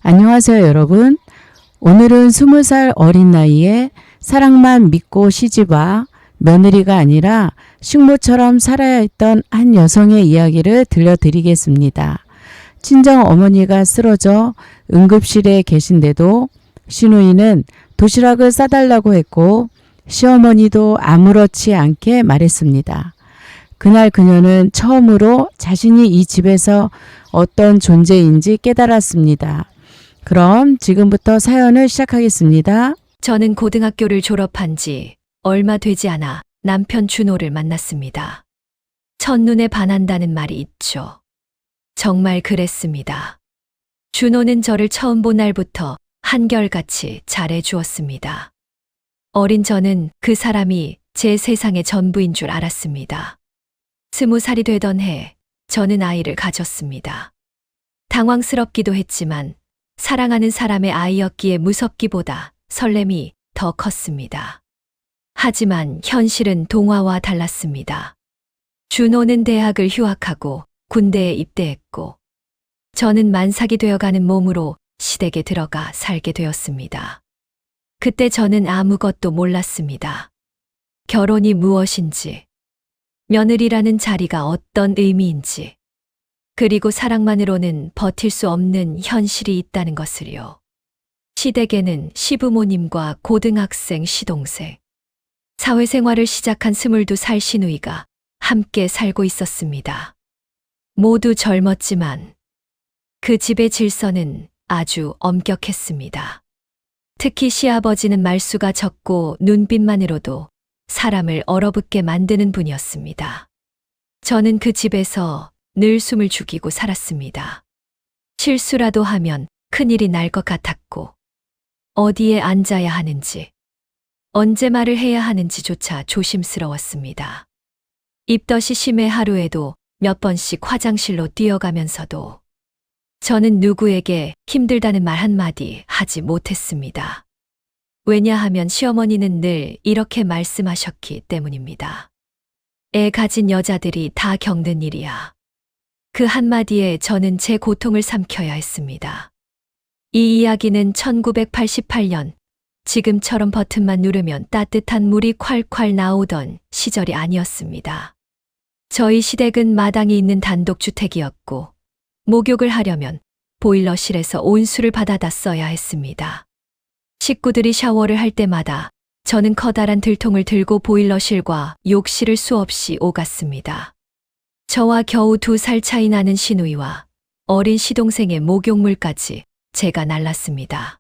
안녕하세요, 여러분. 오늘은 20살 어린 나이에 사랑만 믿고 시집와 며느리가 아니라 식모처럼 살아야 했던 한 여성의 이야기를 들려드리겠습니다. 친정 어머니가 쓰러져 응급실에 계신데도 시누이는 도시락을 싸달라고 했고 시어머니도 아무렇지 않게 말했습니다. 그날 그녀는 처음으로 자신이 이 집에서 어떤 존재인지 깨달았습니다. 그럼 지금부터 사연을 시작하겠습니다. 저는 고등학교를 졸업한 지 얼마 되지 않아 남편 준호를 만났습니다. 첫눈에 반한다는 말이 있죠. 정말 그랬습니다. 준호는 저를 처음 본 날부터 한결같이 잘해주었습니다. 어린 저는 그 사람이 제 세상의 전부인 줄 알았습니다. 20살이 되던 해 저는 아이를 가졌습니다. 당황스럽기도 했지만 사랑하는 사람의 아이였기에 무섭기보다 설렘이 더 컸습니다. 하지만 현실은 동화와 달랐습니다. 준호는 대학을 휴학하고 군대에 입대했고 저는 만삭이 되어가는 몸으로 시댁에 들어가 살게 되었습니다. 그때 저는 아무것도 몰랐습니다. 결혼이 무엇인지, 며느리라는 자리가 어떤 의미인지, 그리고 사랑만으로는 버틸 수 없는 현실이 있다는 것을요. 시댁에는 시부모님과 고등학생 시동생, 사회생활을 시작한 22살 시누이가 함께 살고 있었습니다. 모두 젊었지만 그 집의 질서는 아주 엄격했습니다. 특히 시아버지는 말수가 적고 눈빛만으로도 사람을 얼어붙게 만드는 분이었습니다. 저는 그 집에서 늘 숨을 죽이고 살았습니다. 실수라도 하면 큰일이 날 것 같았고 어디에 앉아야 하는지, 언제 말을 해야 하는지조차 조심스러웠습니다. 입덧이 심해 하루에도 몇 번씩 화장실로 뛰어가면서도 저는 누구에게 힘들다는 말 한마디 하지 못했습니다. 왜냐하면 시어머니는 늘 이렇게 말씀하셨기 때문입니다. 애 가진 여자들이 다 겪는 일이야. 그 한마디에 저는 제 고통을 삼켜야 했습니다. 이 이야기는 1988년, 지금처럼 버튼만 누르면 따뜻한 물이 콸콸 나오던 시절이 아니었습니다. 저희 시댁은 마당이 있는 단독주택이었고 목욕을 하려면 보일러실에서 온수를 받아다 써야 했습니다. 식구들이 샤워를 할 때마다 저는 커다란 들통을 들고 보일러실과 욕실을 수없이 오갔습니다. 저와 겨우 2살 차이 나는 시누이와 어린 시동생의 목욕물까지 제가 날랐습니다.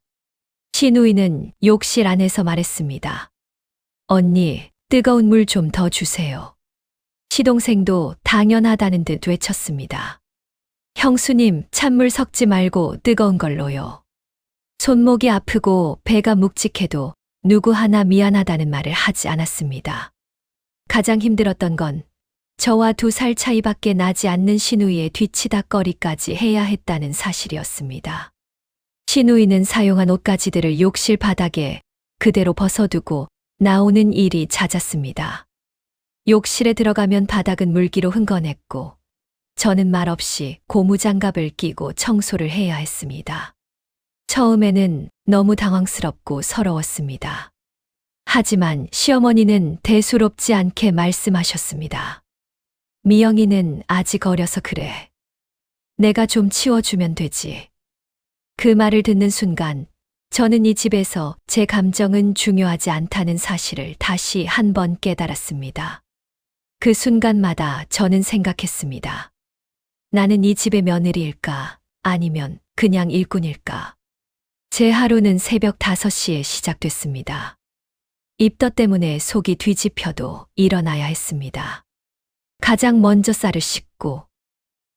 시누이는 욕실 안에서 말했습니다. 언니, 뜨거운 물 좀 더 주세요. 시동생도 당연하다는 듯 외쳤습니다. 형수님, 찬물 섞지 말고 뜨거운 걸로요. 손목이 아프고 배가 묵직해도 누구 하나 미안하다는 말을 하지 않았습니다. 가장 힘들었던 건 저와 2살 차이밖에 나지 않는 시누이의 뒤치다꺼리까지 해야 했다는 사실이었습니다. 시누이는 사용한 옷가지들을 욕실 바닥에 그대로 벗어두고 나오는 일이 잦았습니다. 욕실에 들어가면 바닥은 물기로 흥건했고 저는 말없이 고무장갑을 끼고 청소를 해야 했습니다. 처음에는 너무 당황스럽고 서러웠습니다. 하지만 시어머니는 대수롭지 않게 말씀하셨습니다. 미영이는 아직 어려서 그래. 내가 좀 치워주면 되지. 그 말을 듣는 순간 저는 이 집에서 제 감정은 중요하지 않다는 사실을 다시 한 번 깨달았습니다. 그 순간마다 저는 생각했습니다. 나는 이 집의 며느리일까? 아니면 그냥 일꾼일까? 제 하루는 새벽 5시에 시작됐습니다. 입덧 때문에 속이 뒤집혀도 일어나야 했습니다. 가장 먼저 쌀을 씻고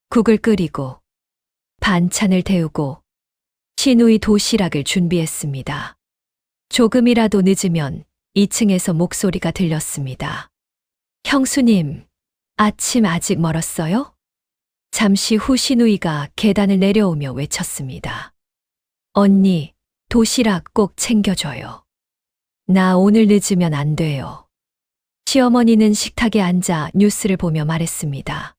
국을 끓이고 반찬을 데우고 시누이 도시락을 준비했습니다. 조금이라도 늦으면 2층에서 목소리가 들렸습니다. 형수님, 아침 아직 멀었어요? 잠시 후 시누이가 계단을 내려오며 외쳤습니다. 언니, 도시락 꼭 챙겨줘요. 나 오늘 늦으면 안 돼요. 시어머니는 식탁에 앉아 뉴스를 보며 말했습니다.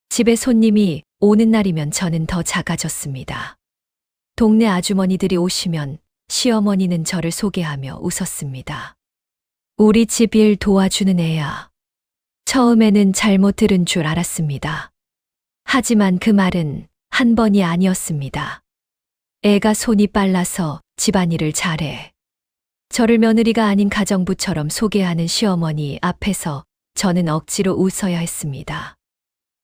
집에 손님이 오는 날이면 저는 더 작아졌습니다. 동네 아주머니들이 오시면 시어머니는 저를 소개하며 웃었습니다. 우리 집 일 도와주는 애야. 처음에는 잘못 들은 줄 알았습니다. 하지만 그 말은 한 번이 아니었습니다. 애가 손이 빨라서 집안일을 잘해. 저를 며느리가 아닌 가정부처럼 소개하는 시어머니 앞에서 저는 억지로 웃어야 했습니다.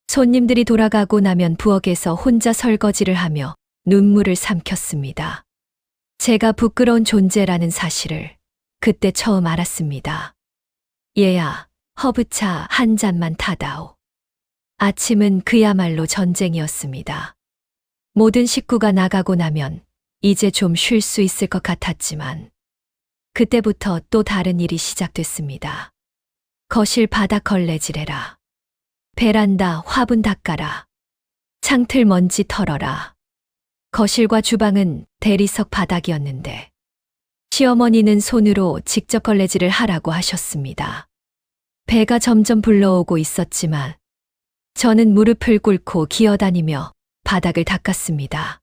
손님들이 돌아가고 나면 부엌에서 혼자 설거지를 하며 눈물을 삼켰습니다. 제가 부끄러운 존재라는 사실을 그때 처음 알았습니다. 얘야, 허브차 한 잔만 타다오. 아침은 그야말로 전쟁이었습니다. 모든 식구가 나가고 나면 이제 좀 쉴 수 있을 것 같았지만 그때부터 또 다른 일이 시작됐습니다. 거실 바닥 걸레질해라. 베란다 화분 닦아라. 창틀 먼지 털어라. 거실과 주방은 대리석 바닥이었는데 시어머니는 손으로 직접 걸레질을 하라고 하셨습니다. 배가 점점 불러오고 있었지만 저는 무릎을 꿇고 기어다니며 바닥을 닦았습니다.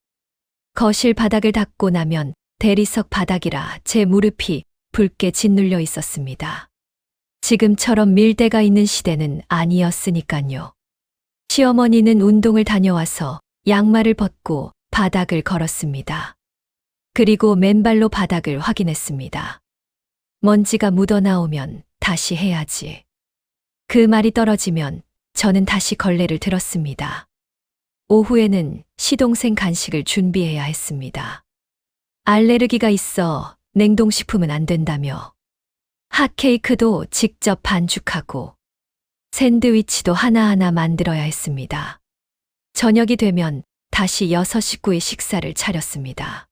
거실 바닥을 닦고 나면 대리석 바닥이라 제 무릎이 붉게 짓눌려 있었습니다. 지금처럼 밀대가 있는 시대는 아니었으니까요. 시어머니는 운동을 다녀와서 양말을 벗고 바닥을 걸었습니다. 그리고 맨발로 바닥을 확인했습니다. 먼지가 묻어나오면 다시 해야지. 그 말이 떨어지면 저는 다시 걸레를 들었습니다. 오후에는 시동생 간식을 준비해야 했습니다. 알레르기가 있어 냉동식품은 안 된다며 핫케이크도 직접 반죽하고 샌드위치도 하나하나 만들어야 했습니다. 저녁이 되면 다시 6 식구의 식사를 차렸습니다.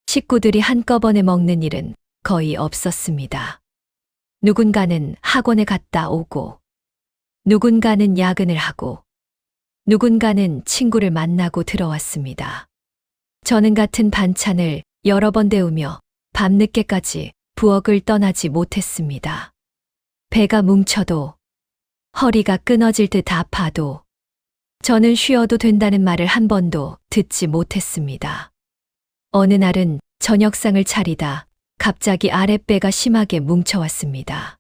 식구들이 한꺼번에 먹는 일은 거의 없었습니다. 누군가는 학원에 갔다 오고, 누군가는 야근을 하고, 누군가는 친구를 만나고 들어왔습니다. 저는 같은 반찬을 여러 번 데우며 밤늦게까지 부엌을 떠나지 못했습니다. 배가 뭉쳐도, 허리가 끊어질 듯 아파도, 저는 쉬어도 된다는 말을 한 번도 듣지 못했습니다. 어느 날은 저녁상을 차리다 갑자기 아랫배가 심하게 뭉쳐왔습니다.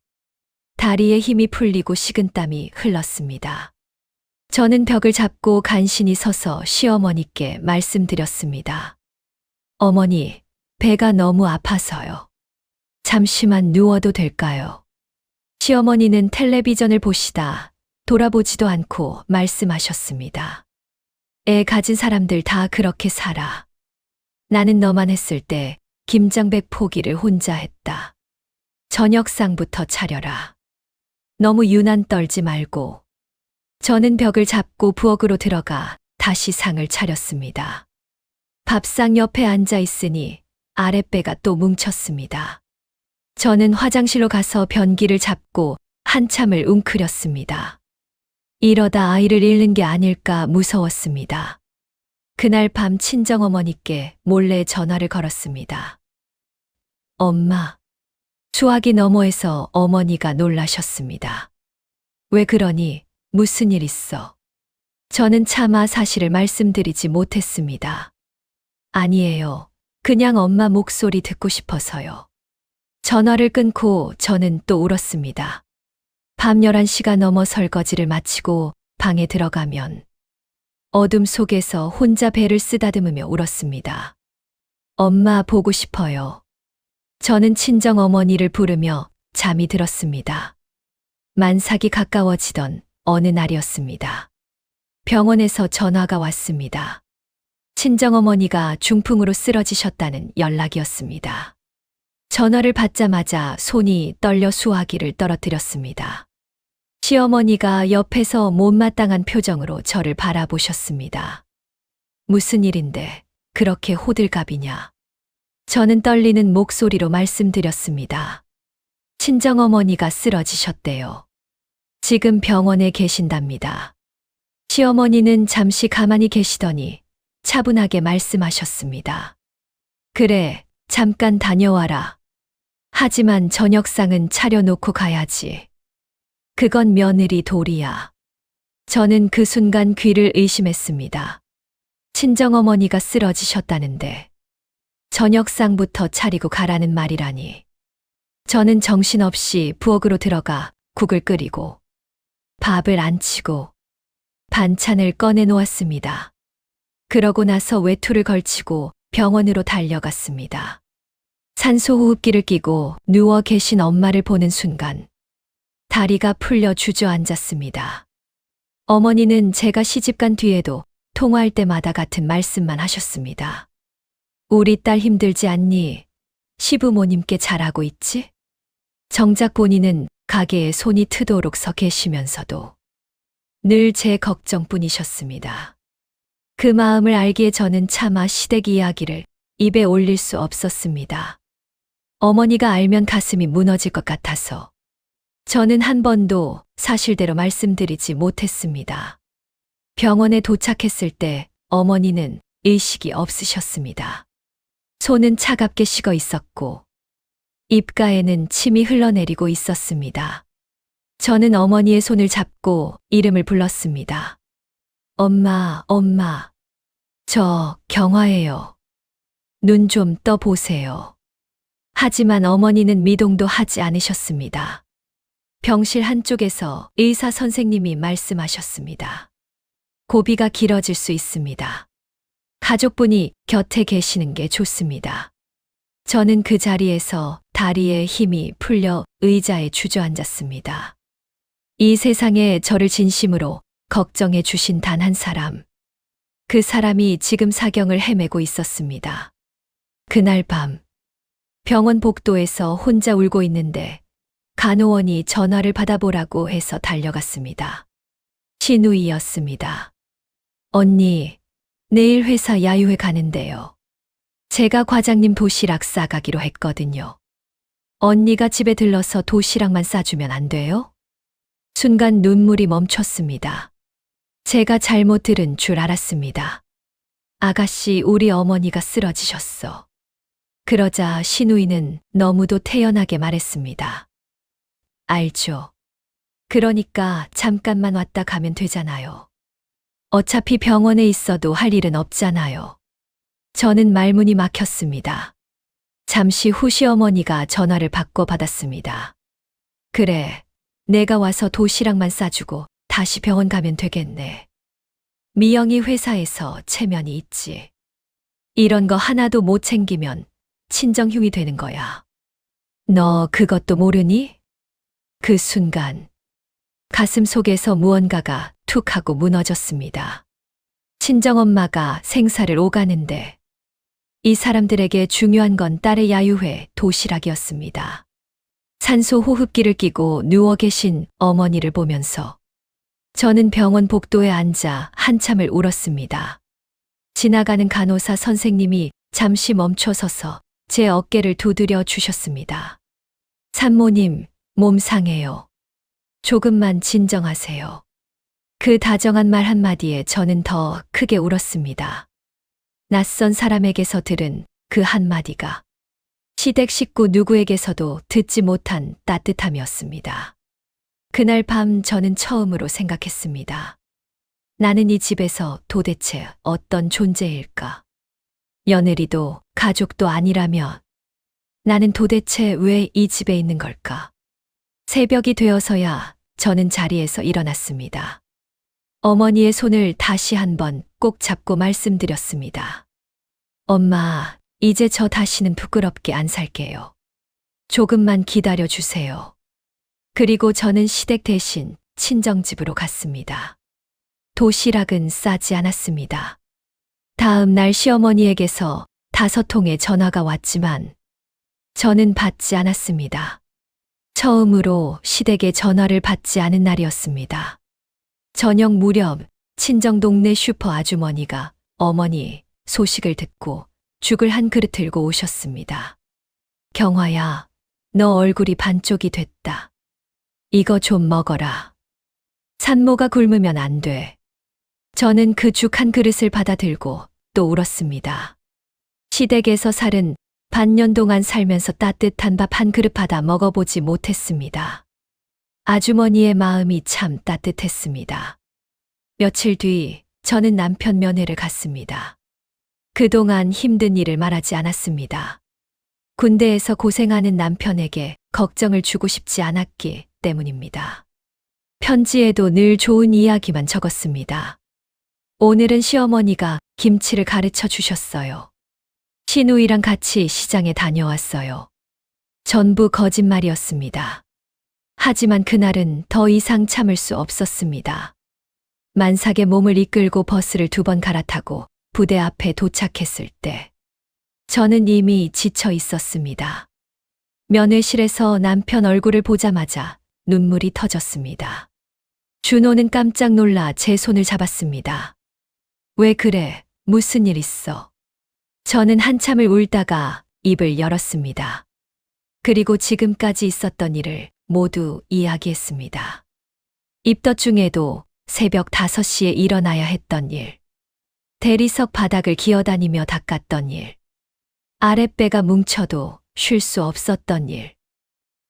다리에 힘이 풀리고 식은땀이 흘렀습니다. 저는 벽을 잡고 간신히 서서 시어머니께 말씀드렸습니다. 어머니, 배가 너무 아파서요. 잠시만 누워도 될까요? 시어머니는 텔레비전을 보시다 돌아보지도 않고 말씀하셨습니다. 애 가진 사람들 다 그렇게 살아. 나는 너만 했을 때 김장백 포기를 혼자 했다. 저녁상부터 차려라. 너무 유난 떨지 말고. 저는 벽을 잡고 부엌으로 들어가 다시 상을 차렸습니다. 밥상 옆에 앉아 있으니 아랫배가 또 뭉쳤습니다. 저는 화장실로 가서 변기를 잡고 한참을 웅크렸습니다. 이러다 아이를 잃는 게 아닐까 무서웠습니다. 그날 밤 친정어머니께 몰래 전화를 걸었습니다. 엄마. 수화기 너머에서 어머니가 놀라셨습니다. 왜 그러니? 무슨 일 있어? 저는 차마 사실을 말씀드리지 못했습니다. 아니에요. 그냥 엄마 목소리 듣고 싶어서요. 전화를 끊고 저는 또 울었습니다. 밤 11시가 넘어 설거지를 마치고 방에 들어가면 어둠 속에서 혼자 배를 쓰다듬으며 울었습니다. 엄마 보고 싶어요. 저는 친정 어머니를 부르며 잠이 들었습니다. 만삭이 가까워지던 어느 날이었습니다. 병원에서 전화가 왔습니다. 친정 어머니가 중풍으로 쓰러지셨다는 연락이었습니다. 전화를 받자마자 손이 떨려 수화기를 떨어뜨렸습니다. 시어머니가 옆에서 못마땅한 표정으로 저를 바라보셨습니다. 무슨 일인데 그렇게 호들갑이냐? 저는 떨리는 목소리로 말씀드렸습니다. 친정어머니가 쓰러지셨대요. 지금 병원에 계신답니다. 시어머니는 잠시 가만히 계시더니 차분하게 말씀하셨습니다. 그래, 잠깐 다녀와라. 하지만 저녁상은 차려놓고 가야지. 그건 며느리 도리야. 저는 그 순간 귀를 의심했습니다. 친정어머니가 쓰러지셨다는데 저녁상부터 차리고 가라는 말이라니. 저는 정신없이 부엌으로 들어가 국을 끓이고 밥을 안 치고 반찬을 꺼내 놓았습니다. 그러고 나서 외투를 걸치고 병원으로 달려갔습니다. 산소호흡기를 끼고 누워 계신 엄마를 보는 순간 다리가 풀려 주저앉았습니다. 어머니는 제가 시집간 뒤에도 통화할 때마다 같은 말씀만 하셨습니다. 우리 딸 힘들지 않니? 시부모님께 잘하고 있지? 정작 본인은 가게에 손이 트도록 서 계시면서도 늘 제 걱정뿐이셨습니다. 그 마음을 알기에 저는 차마 시댁 이야기를 입에 올릴 수 없었습니다. 어머니가 알면 가슴이 무너질 것 같아서 저는 한 번도 사실대로 말씀드리지 못했습니다. 병원에 도착했을 때 어머니는 의식이 없으셨습니다. 손은 차갑게 식어 있었고 입가에는 침이 흘러내리고 있었습니다. 저는 어머니의 손을 잡고 이름을 불렀습니다. 엄마, 엄마. 저 경화예요. 눈 좀 떠보세요. 하지만 어머니는 미동도 하지 않으셨습니다. 병실 한쪽에서 의사 선생님이 말씀하셨습니다. 고비가 길어질 수 있습니다. 가족분이 곁에 계시는 게 좋습니다. 저는 그 자리에서 다리에 힘이 풀려 의자에 주저앉았습니다. 이 세상에 저를 진심으로 걱정해 주신 단 한 사람. 그 사람이 지금 사경을 헤매고 있었습니다. 그날 밤 병원 복도에서 혼자 울고 있는데 간호원이 전화를 받아보라고 해서 달려갔습니다. 신우이였습니다. 언니, 내일 회사 야유회 가는데요. 제가 과장님 도시락 싸가기로 했거든요. 언니가 집에 들러서 도시락만 싸주면 안 돼요? 순간 눈물이 멈췄습니다. 제가 잘못 들은 줄 알았습니다. 아가씨, 우리 어머니가 쓰러지셨어. 그러자 신우이는 너무도 태연하게 말했습니다. 알죠. 그러니까 잠깐만 왔다 가면 되잖아요. 어차피 병원에 있어도 할 일은 없잖아요. 저는 말문이 막혔습니다. 잠시 후 시어머니가 전화를 바꿔 받았습니다. 그래, 내가 와서 도시락만 싸주고 다시 병원 가면 되겠네. 미영이 회사에서 체면이 있지. 이런 거 하나도 못 챙기면 친정흉이 되는 거야. 너 그것도 모르니? 그 순간 가슴 속에서 무언가가 툭 하고 무너졌습니다. 친정엄마가 생사를 오가는데 이 사람들에게 중요한 건 딸의 야유회 도시락이었습니다. 산소 호흡기를 끼고 누워 계신 어머니를 보면서 저는 병원 복도에 앉아 한참을 울었습니다. 지나가는 간호사 선생님이 잠시 멈춰서서 제 어깨를 두드려 주셨습니다. 산모님, 몸 상해요. 조금만 진정하세요. 그 다정한 말 한마디에 저는 더 크게 울었습니다. 낯선 사람에게서 들은 그 한마디가 시댁 식구 누구에게서도 듣지 못한 따뜻함이었습니다. 그날 밤 저는 처음으로 생각했습니다. 나는 이 집에서 도대체 어떤 존재일까? 며느리도 가족도 아니라면 나는 도대체 왜 이 집에 있는 걸까? 새벽이 되어서야 저는 자리에서 일어났습니다. 어머니의 손을 다시 한번 꼭 잡고 말씀드렸습니다. 엄마, 이제 저 다시는 부끄럽게 안 살게요. 조금만 기다려 주세요. 그리고 저는 시댁 대신 친정집으로 갔습니다. 도시락은 싸지 않았습니다. 다음 날 시어머니에게서 5통의 전화가 왔지만 저는 받지 않았습니다. 처음으로 시댁의 전화를 받지 않은 날이었습니다. 저녁 무렵 친정 동네 슈퍼 아주머니가 어머니 소식을 듣고 죽을 한 그릇 들고 오셨습니다. 경화야, 너 얼굴이 반쪽이 됐다. 이거 좀 먹어라. 산모가 굶으면 안 돼. 저는 그 죽 한 그릇을 받아 들고 또 울었습니다. 시댁에서 살은 반년 동안 살면서 따뜻한 밥 한 그릇 받아 먹어보지 못했습니다. 아주머니의 마음이 참 따뜻했습니다. 며칠 뒤 저는 남편 면회를 갔습니다. 그동안 힘든 일을 말하지 않았습니다. 군대에서 고생하는 남편에게 걱정을 주고 싶지 않았기 때문입니다. 편지에도 늘 좋은 이야기만 적었습니다. 오늘은 시어머니가 김치를 가르쳐 주셨어요. 시누이랑 같이 시장에 다녀왔어요. 전부 거짓말이었습니다. 하지만 그날은 더 이상 참을 수 없었습니다. 만삭의 몸을 이끌고 버스를 2번 갈아타고 부대 앞에 도착했을 때 저는 이미 지쳐 있었습니다. 면회실에서 남편 얼굴을 보자마자 눈물이 터졌습니다. 준호는 깜짝 놀라 제 손을 잡았습니다. 왜 그래? 무슨 일 있어? 저는 한참을 울다가 입을 열었습니다. 그리고 지금까지 있었던 일을 모두 이야기했습니다. 입덧 중에도 새벽 5시에 일어나야 했던 일, 대리석 바닥을 기어다니며 닦았던 일, 아랫배가 뭉쳐도 쉴 수 없었던 일,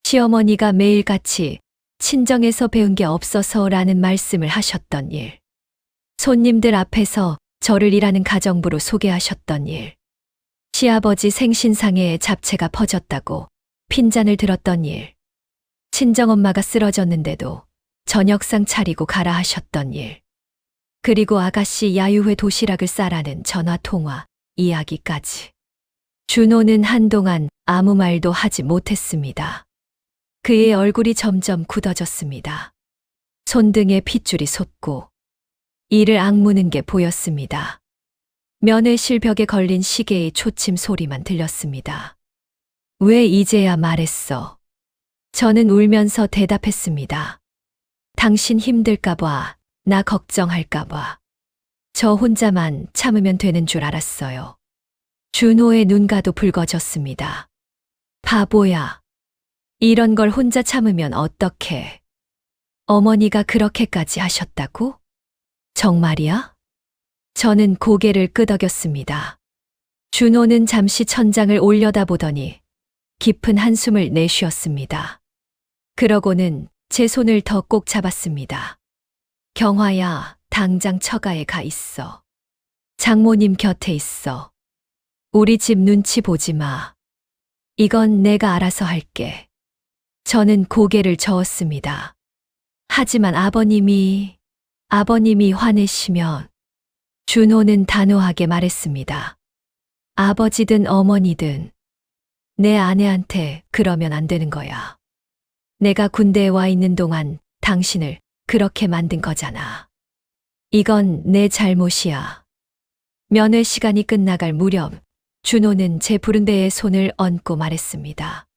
시어머니가 매일같이 친정에서 배운 게 없어서라는 말씀을 하셨던 일, 손님들 앞에서 저를 일하는 가정부로 소개하셨던 일, 시아버지 생신상에 잡채가 퍼졌다고 핀잔을 들었던 일, 친정엄마가 쓰러졌는데도 저녁상 차리고 가라 하셨던 일, 그리고 아가씨 야유회 도시락을 싸라는 전화통화 이야기까지. 준호는 한동안 아무 말도 하지 못했습니다. 그의 얼굴이 점점 굳어졌습니다. 손등에 핏줄이 솟고 이를 악무는 게 보였습니다. 면회실 벽에 걸린 시계의 초침 소리만 들렸습니다. 왜 이제야 말했어? 저는 울면서 대답했습니다. 당신 힘들까봐, 나 걱정할까봐. 저 혼자만 참으면 되는 줄 알았어요. 준호의 눈가도 붉어졌습니다. 바보야. 이런 걸 혼자 참으면 어떡해. 어머니가 그렇게까지 하셨다고? 정말이야? 저는 고개를 끄덕였습니다. 준호는 잠시 천장을 올려다보더니 깊은 한숨을 내쉬었습니다. 그러고는 제 손을 더 꼭 잡았습니다. 경화야, 당장 처가에 가 있어. 장모님 곁에 있어. 우리 집 눈치 보지 마. 이건 내가 알아서 할게. 저는 고개를 저었습니다. 하지만 아버님이 화내시면. 준호는 단호하게 말했습니다. 아버지든 어머니든 내 아내한테 그러면 안 되는 거야. 내가 군대에 와 있는 동안 당신을 그렇게 만든 거잖아. 이건 내 잘못이야. 면회 시간이 끝나갈 무렵 준호는 제 부른 배에 손을 얹고 말했습니다.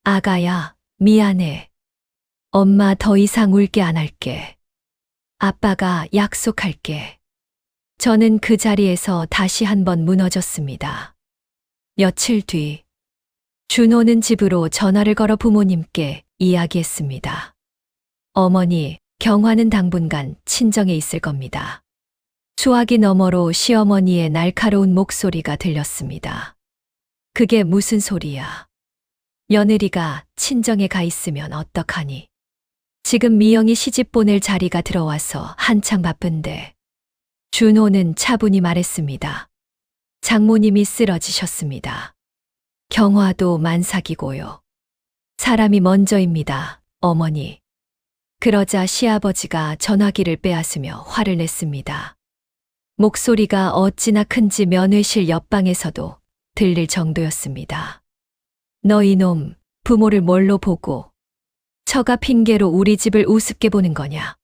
아가야, 미안해. 엄마 더 이상 울게 안 할게. 아빠가 약속할게. 저는 그 자리에서 다시 한번 무너졌습니다. 며칠 뒤 준호는 집으로 전화를 걸어 부모님께 이야기했습니다. 어머니, 경화는 당분간 친정에 있을 겁니다. 수화기 너머로 시어머니의 날카로운 목소리가 들렸습니다. 그게 무슨 소리야? 며느리가 친정에 가 있으면 어떡하니? 지금 미영이 시집 보낼 자리가 들어와서 한창 바쁜데. 준호는 차분히 말했습니다. 장모님이 쓰러지셨습니다. 경화도 만삭이고요. 사람이 먼저입니다, 어머니. 그러자 시아버지가 전화기를 빼앗으며 화를 냈습니다. 목소리가 어찌나 큰지 면회실 옆방에서도 들릴 정도였습니다. 너 이놈, 부모를 뭘로 보고 처가 핑계로 우리 집을 우습게 보는 거냐?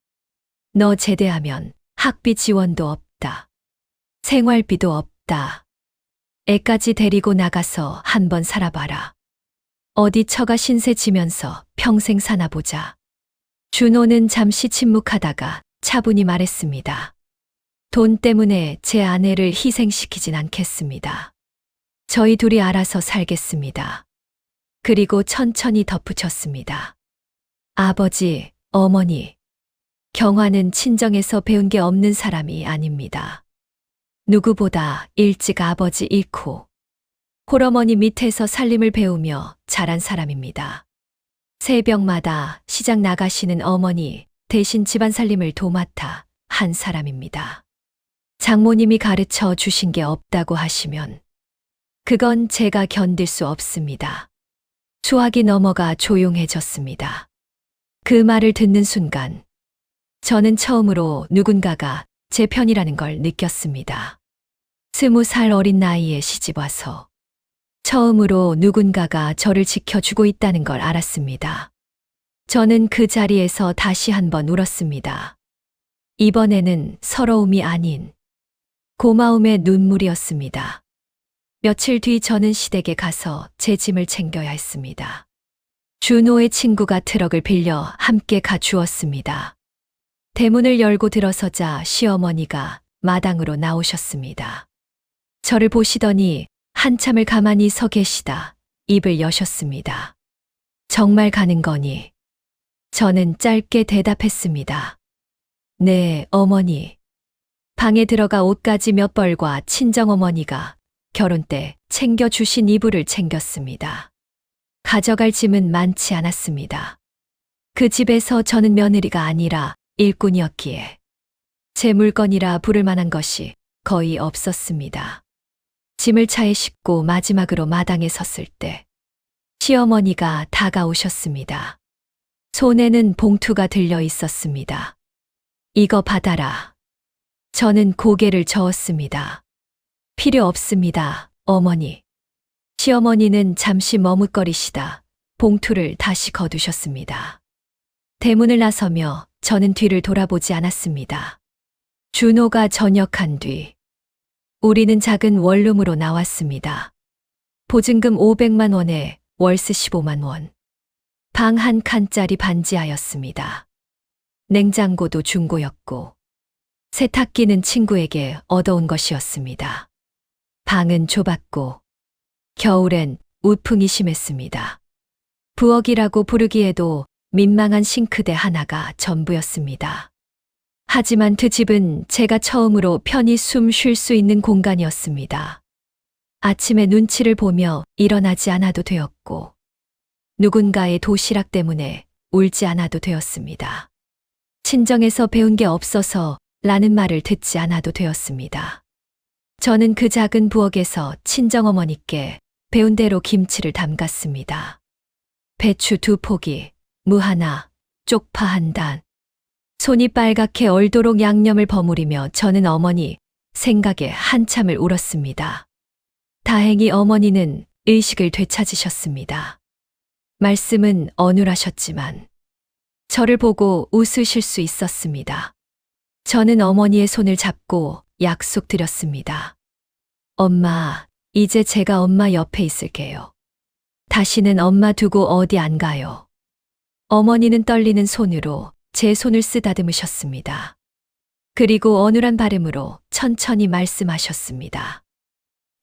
너 제대하면 학비 지원도 없다. 생활비도 없다. 애까지 데리고 나가서 한번 살아봐라. 어디 처가 신세 지면서 평생 사나 보자. 준호는 잠시 침묵하다가 차분히 말했습니다. 돈 때문에 제 아내를 희생시키진 않겠습니다. 저희 둘이 알아서 살겠습니다. 그리고 천천히 덧붙였습니다. 아버지, 어머니, 경화는 친정에서 배운 게 없는 사람이 아닙니다. 누구보다 일찍 아버지 잃고 홀어머니 밑에서 살림을 배우며 자란 사람입니다. 새벽마다 시장 나가시는 어머니 대신 집안 살림을 도맡아 한 사람입니다. 장모님이 가르쳐 주신 게 없다고 하시면 그건 제가 견딜 수 없습니다. 수화기 넘어가 조용해졌습니다. 그 말을 듣는 순간 저는 처음으로 누군가가 제 편이라는 걸 느꼈습니다. 20살 어린 나이에 시집와서 처음으로 누군가가 저를 지켜주고 있다는 걸 알았습니다. 저는 그 자리에서 다시 한번 울었습니다. 이번에는 서러움이 아닌 고마움의 눈물이었습니다. 며칠 뒤 저는 시댁에 가서 제 짐을 챙겨야 했습니다. 준호의 친구가 트럭을 빌려 함께 가주었습니다. 대문을 열고 들어서자 시어머니가 마당으로 나오셨습니다. 저를 보시더니 한참을 가만히 서 계시다 입을 여셨습니다. 정말 가는 거니? 저는 짧게 대답했습니다. 네, 어머니. 방에 들어가 옷가지 몇 벌과 친정어머니가 결혼 때 챙겨주신 이불을 챙겼습니다. 가져갈 짐은 많지 않았습니다. 그 집에서 저는 며느리가 아니라 일꾼이었기에 제 물건이라 부를 만한 것이 거의 없었습니다. 짐을 차에 싣고 마지막으로 마당에 섰을 때 시어머니가 다가오셨습니다. 손에는 봉투가 들려 있었습니다. 이거 받아라. 저는 고개를 저었습니다. 필요 없습니다, 어머니. 시어머니는 잠시 머뭇거리시다 봉투를 다시 거두셨습니다. 대문을 나서며 저는 뒤를 돌아보지 않았습니다. 준호가 전역한 뒤 우리는 작은 원룸으로 나왔습니다. 보증금 500만 원에 월세 15만 원. 방 한 칸짜리 반지하였습니다. 냉장고도 중고였고 세탁기는 친구에게 얻어온 것이었습니다. 방은 좁았고 겨울엔 우풍이 심했습니다. 부엌이라고 부르기에도 민망한 싱크대 하나가 전부였습니다. 하지만 그 집은 제가 처음으로 편히 숨 쉴 수 있는 공간이었습니다. 아침에 눈치를 보며 일어나지 않아도 되었고 누군가의 도시락 때문에 울지 않아도 되었습니다. 친정에서 배운 게 없어서 라는 말을 듣지 않아도 되었습니다. 저는 그 작은 부엌에서 친정어머니께 배운 대로 김치를 담갔습니다. 배추 2포기, 무 하나, 쪽파 한 단. 손이 빨갛게 얼도록 양념을 버무리며 저는 어머니 생각에 한참을 울었습니다. 다행히 어머니는 의식을 되찾으셨습니다. 말씀은 어눌하셨지만 저를 보고 웃으실 수 있었습니다. 저는 어머니의 손을 잡고 약속드렸습니다. 엄마, 이제 제가 엄마 옆에 있을게요. 다시는 엄마 두고 어디 안 가요. 어머니는 떨리는 손으로 제 손을 쓰다듬으셨습니다. 그리고 어눌한 발음으로 천천히 말씀하셨습니다.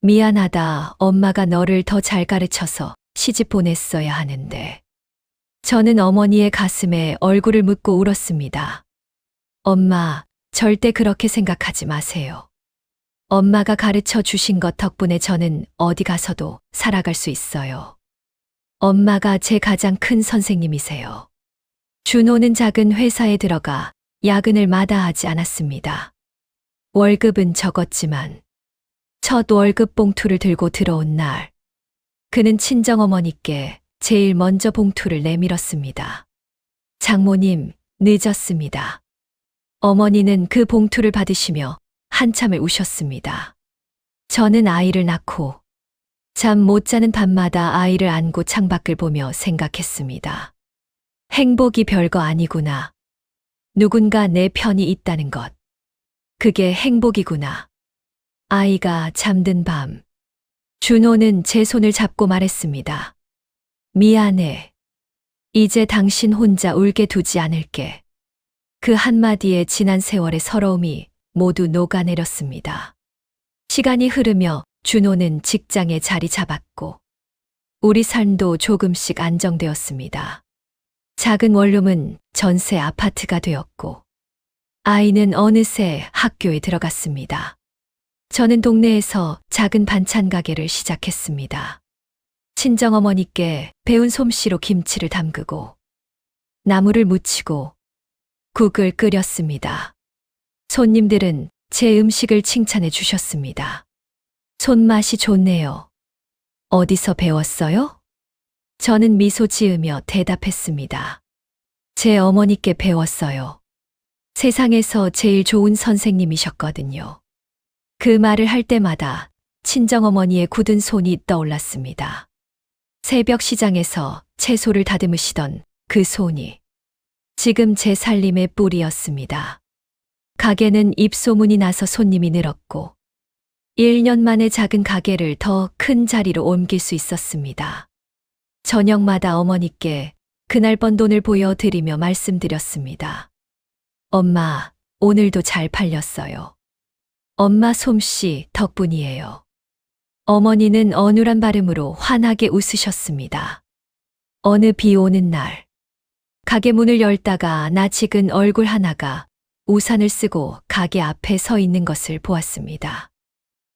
미안하다, 엄마가 너를 더 잘 가르쳐서 시집 보냈어야 하는데. 저는 어머니의 가슴에 얼굴을 묻고 울었습니다. 엄마, 절대 그렇게 생각하지 마세요. 엄마가 가르쳐 주신 것 덕분에 저는 어디 가서도 살아갈 수 있어요. 엄마가 제 가장 큰 선생님이세요. 준호는 작은 회사에 들어가 야근을 마다하지 않았습니다. 월급은 적었지만 첫 월급 봉투를 들고 들어온 날, 그는 친정어머니께 제일 먼저 봉투를 내밀었습니다. 장모님, 늦었습니다. 어머니는 그 봉투를 받으시며 한참을 우셨습니다. 저는 아이를 낳고 잠 못 자는 밤마다 아이를 안고 창밖을 보며 생각했습니다. 행복이 별거 아니구나. 누군가 내 편이 있다는 것. 그게 행복이구나. 아이가 잠든 밤, 준호는 제 손을 잡고 말했습니다. 미안해. 이제 당신 혼자 울게 두지 않을게. 그 한마디에 지난 세월의 서러움이 모두 녹아내렸습니다. 시간이 흐르며 준호는 직장에 자리 잡았고 우리 삶도 조금씩 안정되었습니다. 작은 원룸은 전세 아파트가 되었고 아이는 어느새 학교에 들어갔습니다. 저는 동네에서 작은 반찬 가게를 시작했습니다. 친정어머니께 배운 솜씨로 김치를 담그고 나물을 무치고 국을 끓였습니다. 손님들은 제 음식을 칭찬해 주셨습니다. 손맛이 좋네요. 어디서 배웠어요? 저는 미소 지으며 대답했습니다. 제 어머니께 배웠어요. 세상에서 제일 좋은 선생님이셨거든요. 그 말을 할 때마다 친정어머니의 굳은 손이 떠올랐습니다. 새벽 시장에서 채소를 다듬으시던 그 손이 지금 제 살림의 뿌리였습니다. 가게는 입소문이 나서 손님이 늘었고 1년 만에 작은 가게를 더 큰 자리로 옮길 수 있었습니다. 저녁마다 어머니께 그날 번 돈을 보여드리며 말씀드렸습니다. 엄마, 오늘도 잘 팔렸어요. 엄마 솜씨 덕분이에요. 어머니는 어눌한 발음으로 환하게 웃으셨습니다. 어느 비 오는 날, 가게 문을 열다가 낯익은 얼굴 하나가 우산을 쓰고 가게 앞에 서 있는 것을 보았습니다.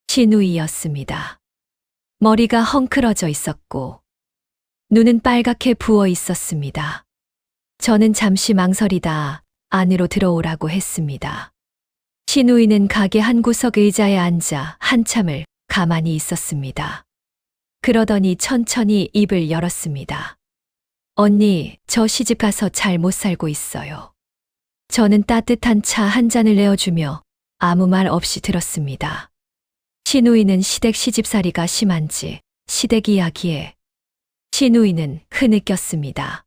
신우이였습니다. 머리가 헝클어져 있었고 눈은 빨갛게 부어 있었습니다. 저는 잠시 망설이다 안으로 들어오라고 했습니다. 신우이는 가게 한 구석 의자에 앉아 한참을 가만히 있었습니다. 그러더니 천천히 입을 열었습니다. 언니, 저 시집 가서 잘 못 살고 있어요. 저는 따뜻한 차 한 잔을 내어주며 아무 말 없이 들었습니다. 신우이는 시댁 시집살이가 심한지 시댁 이야기에 신우이는 흐느꼈습니다.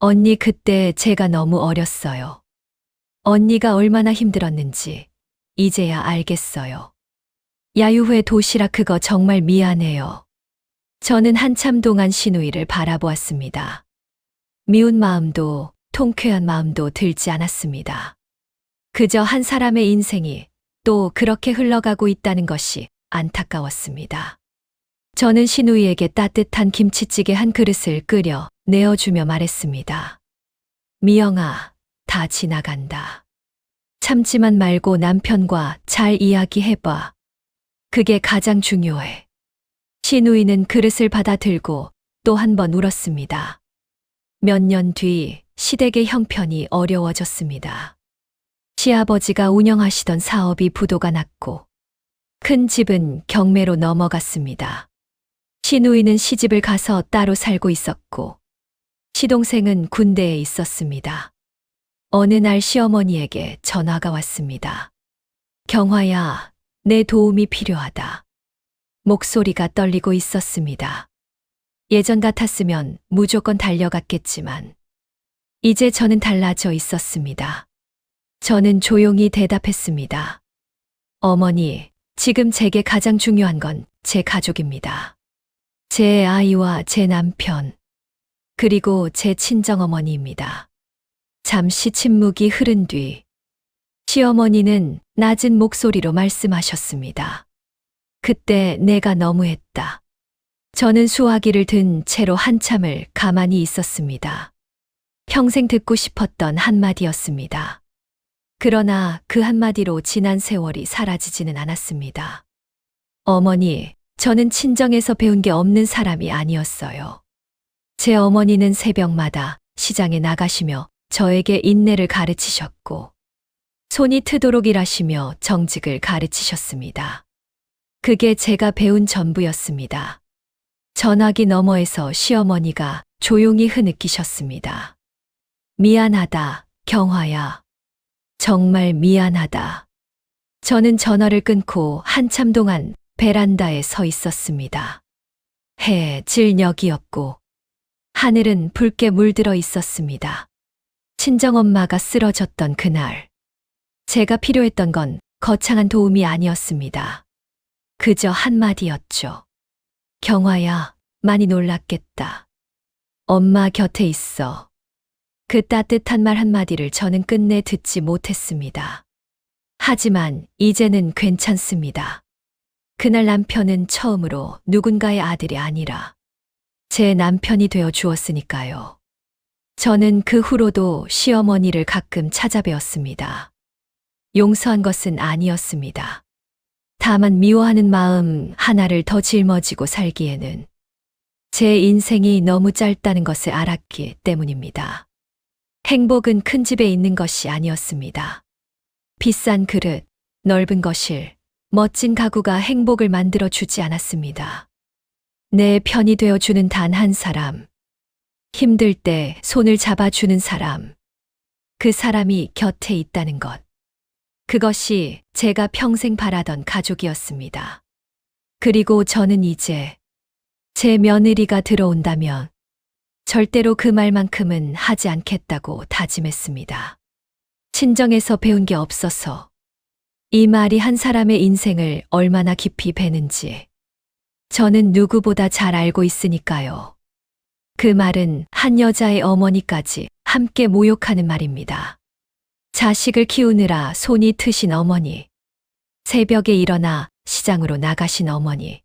언니, 그때 제가 너무 어렸어요. 언니가 얼마나 힘들었는지 이제야 알겠어요. 야유회 도시락 그거 정말 미안해요. 저는 한참 동안 신우이를 바라보았습니다. 미운 마음도 통쾌한 마음도 들지 않았습니다. 그저 한 사람의 인생이 또 그렇게 흘러가고 있다는 것이 안타까웠습니다. 저는 신우이에게 따뜻한 김치찌개 한 그릇을 끓여 내어주며 말했습니다. 미영아, 다 지나간다. 참지만 말고 남편과 잘 이야기해봐. 그게 가장 중요해. 신우이는 그릇을 받아 들고 또 한 번 울었습니다. 몇 년 뒤 시댁의 형편이 어려워졌습니다. 시아버지가 운영하시던 사업이 부도가 났고 큰 집은 경매로 넘어갔습니다. 신우이는 시집을 가서 따로 살고 있었고 시동생은 군대에 있었습니다. 어느 날 시어머니에게 전화가 왔습니다. 경화야, 내 도움이 필요하다. 목소리가 떨리고 있었습니다. 예전 같았으면 무조건 달려갔겠지만 이제 저는 달라져 있었습니다. 저는 조용히 대답했습니다. 어머니, 지금 제게 가장 중요한 건 제 가족입니다. 제 아이와 제 남편, 그리고 제 친정어머니입니다. 잠시 침묵이 흐른 뒤 시어머니는 낮은 목소리로 말씀하셨습니다. 그때 내가 너무했다. 저는 수화기를 든 채로 한참을 가만히 있었습니다. 평생 듣고 싶었던 한마디였습니다. 그러나 그 한마디로 지난 세월이 사라지지는 않았습니다. 어머니, 저는 친정에서 배운 게 없는 사람이 아니었어요. 제 어머니는 새벽마다 시장에 나가시며 저에게 인내를 가르치셨고 손이 트도록 일하시며 정직을 가르치셨습니다. 그게 제가 배운 전부였습니다. 전화기 너머에서 시어머니가 조용히 흐느끼셨습니다. 미안하다, 경화야. 정말 미안하다. 저는 전화를 끊고 한참 동안 베란다에 서 있었습니다. 해 질녘이었고 하늘은 붉게 물들어 있었습니다. 친정엄마가 쓰러졌던 그날, 제가 필요했던 건 거창한 도움이 아니었습니다. 그저 한마디였죠. 경화야, 많이 놀랐겠다. 엄마 곁에 있어. 그 따뜻한 말 한마디를 저는 끝내 듣지 못했습니다. 하지만 이제는 괜찮습니다. 그날 남편은 처음으로 누군가의 아들이 아니라 제 남편이 되어 주었으니까요. 저는 그 후로도 시어머니를 가끔 찾아뵈었습니다. 용서한 것은 아니었습니다. 다만 미워하는 마음 하나를 더 짊어지고 살기에는 제 인생이 너무 짧다는 것을 알았기 때문입니다. 행복은 큰 집에 있는 것이 아니었습니다. 비싼 그릇, 넓은 거실, 멋진 가구가 행복을 만들어 주지 않았습니다. 내 편이 되어 주는 단 한 사람. 힘들 때 손을 잡아주는 사람. 그 사람이 곁에 있다는 것. 그것이 제가 평생 바라던 가족이었습니다. 그리고 저는 이제 제 며느리가 들어온다면 절대로 그 말만큼은 하지 않겠다고 다짐했습니다. 친정에서 배운 게 없어서 이 말이 한 사람의 인생을 얼마나 깊이 베는지 저는 누구보다 잘 알고 있으니까요. 그 말은 한 여자의 어머니까지 함께 모욕하는 말입니다. 자식을 키우느라 손이 트신 어머니, 새벽에 일어나 시장으로 나가신 어머니,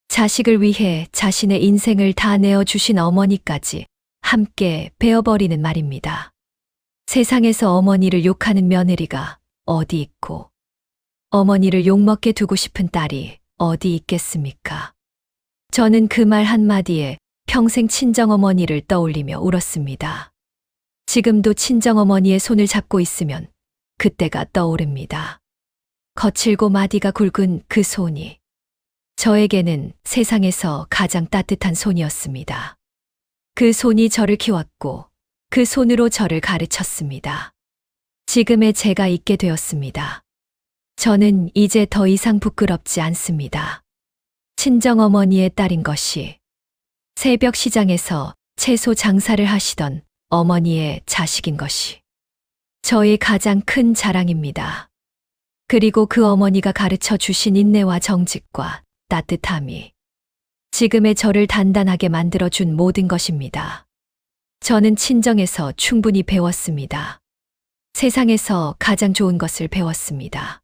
자식을 위해 자신의 인생을 다 내어주신 어머니까지 함께 베어버리는 말입니다. 세상에서 어머니를 욕하는 며느리가 어디 있고, 어머니를 욕먹게 두고 싶은 딸이 어디 있겠습니까? 저는 그 말 한마디에 평생 친정어머니를 떠올리며 울었습니다. 지금도 친정어머니의 손을 잡고 있으면 그때가 떠오릅니다. 거칠고 마디가 굵은 그 손이 저에게는 세상에서 가장 따뜻한 손이었습니다. 그 손이 저를 키웠고 그 손으로 저를 가르쳤습니다. 지금의 제가 있게 되었습니다. 저는 이제 더 이상 부끄럽지 않습니다. 친정어머니의 딸인 것이, 새벽 시장에서 채소 장사를 하시던 어머니의 자식인 것이 저의 가장 큰 자랑입니다. 그리고 그 어머니가 가르쳐 주신 인내와 정직과 따뜻함이 지금의 저를 단단하게 만들어준 모든 것입니다. 저는 친정에서 충분히 배웠습니다. 세상에서 가장 좋은 것을 배웠습니다.